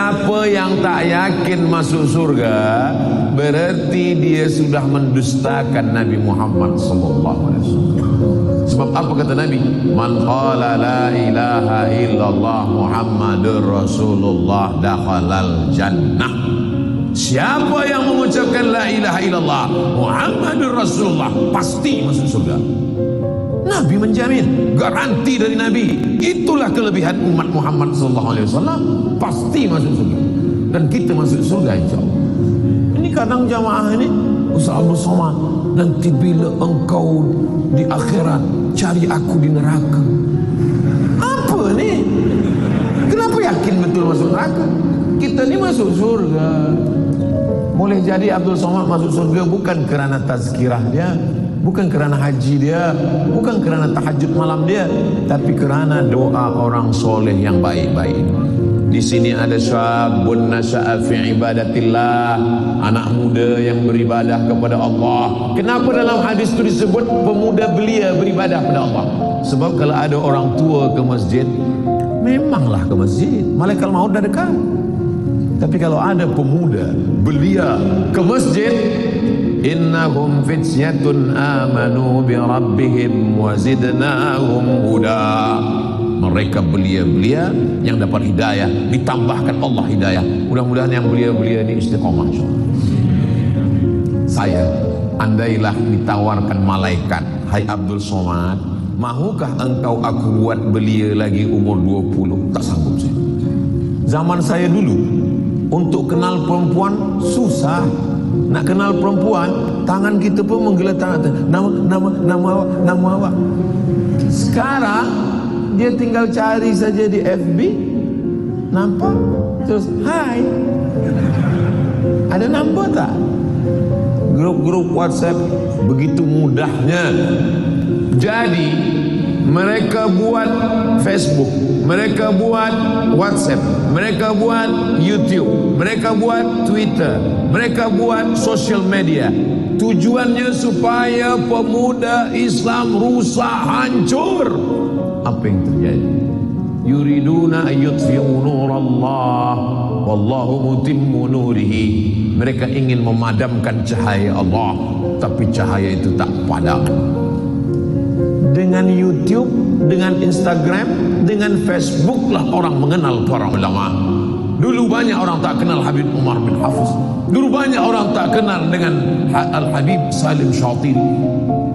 Siapa yang tak yakin masuk surga, berarti dia sudah mendustakan Nabi Muhammad sallallahu alaihi wasallam. Sebab apa kata Nabi? Man qala la ilaha illallah Muhammadur Rasulullah dakhalal jannah. Siapa yang mengucapkan la ilaha illallah Muhammadur Rasulullah pasti masuk surga. Nabi menjamin, garansi dari Nabi. Itulah kelebihan umat Muhammad sallallahu alaihi wasallam, pasti masuk surga. Dan kita masuk surga insyaallah. Ini kadang jamaah ini, Ustaz Abdul Somad, nanti bila engkau di akhirat cari aku di neraka. Apa ni? Kenapa yakin betul masuk neraka? Kita ni masuk surga. Boleh jadi Abdul Somad masuk surga bukan kerana tazkirah dia, bukan kerana haji dia, bukan kerana tahajud malam dia, tapi kerana doa orang soleh yang baik-baik. Di sini ada syabun nasya'a fi ibadatillah, anak muda yang beribadah kepada Allah. Kenapa dalam hadis itu disebut pemuda belia beribadah kepada Allah? Sebab kalau ada orang tua ke masjid, memanglah ke masjid, malaikat maut dah dekat. Tapi kalau ada pemuda belia ke masjid, innahum fityatun amanu bi rabbihim wa zidnahum huda. Mereka belia-belia yang dapat hidayah, ditambahkan Allah hidayah. Mudah-mudahan yang belia-belia ini istiqomah. Saya, andailah ditawarkan malaikat, hai Abdul Somad, mahukah engkau aku buat belia lagi umur 20? Tak sanggup saya. Zaman saya dulu, untuk kenal perempuan susah. Nak kenal perempuan, tangan kita pun menggeletar. Nama awak. Sekarang dia tinggal cari saja di FB, nampak, terus hai, ada nombor tak? Grup-grup WhatsApp begitu mudahnya. Jadi mereka buat Facebook, mereka buat WhatsApp, mereka buat YouTube, mereka buat Twitter, mereka buat social media. Tujuannya supaya pemuda Islam rusak, hancur. Apa yang terjadi? Yuriduna ayyutfi'u nurallah wallahu mutimmu nurihi. Mereka ingin memadamkan cahaya Allah, tapi cahaya itu tak padam. Dengan YouTube, dengan Instagram, dengan Facebook lah orang mengenal para ulama. Dulu banyak orang tak kenal Habib Umar bin Hafiz. Dulu banyak orang tak kenal dengan Al-Habib Salim Syatiri.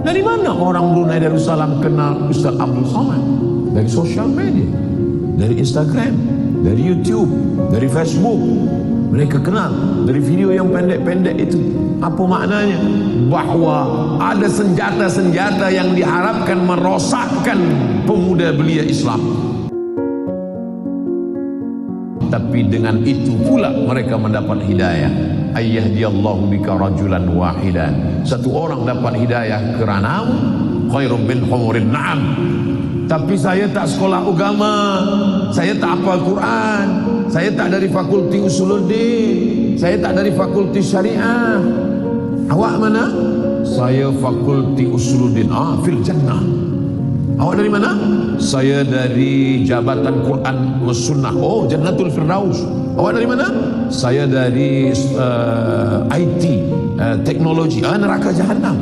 Dari mana orang Brunei Darussalam kenal Ustaz Abdul Somad? Dari sosial media, dari Instagram, dari YouTube, dari Facebook. Mereka kenal dari video yang pendek-pendek itu. Apa maknanya? Bahawa ada senjata-senjata yang diharapkan merosakkan pemuda belia Islam. Tapi dengan itu pula mereka mendapat hidayah. Ayyahdiyallahu bika rajulan wahidan. Satu orang dapat hidayah kerana khairum min humurin na'am. Tapi saya tak sekolah agama, saya tak hafal Quran, saya tak dari fakulti usuluddin, saya tak dari fakulti syariah. Awak mana? Saya fakulti usuluddin. Fil jannah. Awak dari mana? Saya dari Jabatan Quran was Sunnah. Jannatul Firdaus. Awak dari mana? Saya dari IT, teknologi. Neraka Jahannam.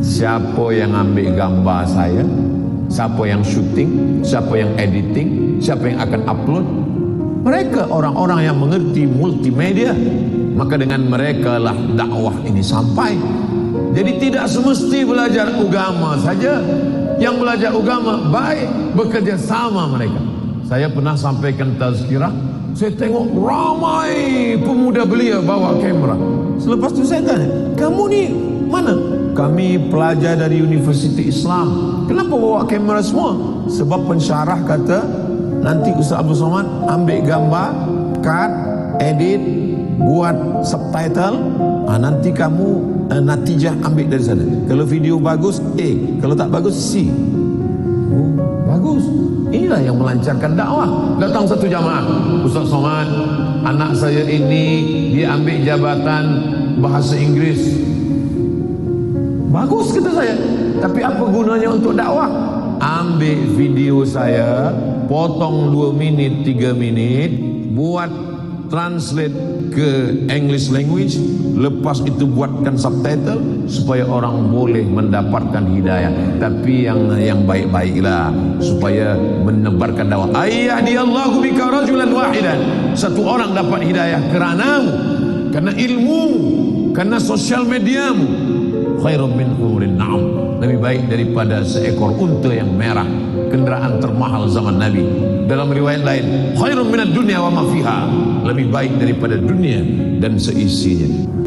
Siapa yang ambil gambar saya, siapa yang syuting, siapa yang editing, siapa yang akan upload? Mereka orang-orang yang mengerti multimedia. Maka dengan mereka lah dakwah ini sampai. Jadi tidak semesti belajar agama saja. Yang belajar agama baik, bekerja sama mereka. Saya pernah sampaikan tazkirah, saya tengok ramai pemuda belia bawa kamera. Selepas itu saya tanya, kamu ni mana? Kami pelajar dari Universiti Islam. Kenapa bawa kamera semua? Sebab pensyarah kata, nanti Ustaz Abdul Somad ambil gambar, cut, edit, buat subtitle, nanti kamu natijah ambil dari sana. Kalau video bagus A, kalau tak bagus C. Bagus. Inilah yang melancarkan dakwah. Datang satu jamaah, Ustaz Somad, anak saya ini dia ambil jabatan bahasa Inggris. Bagus kata saya. Tapi apa gunanya untuk dakwah? Ambil video saya, potong 2 menit 3 menit, buat translate ke English language, lepas itu buatkan subtitle supaya orang boleh mendapatkan hidayah. Tapi yang baik-baiklah supaya menebarkan dakwah. Ayyadiyallahu bika rajulan wahidan, satu orang dapat hidayah keranamu, karena ilmu, karena sosial mediamu. Khairum min hurin na'am, lebih baik daripada seekor unta yang merah, kendaraan termahal zaman Nabi. Dalam riwayat lain, khairum minad dunya wa ma fiha, lebih baik daripada dunia dan seisinya.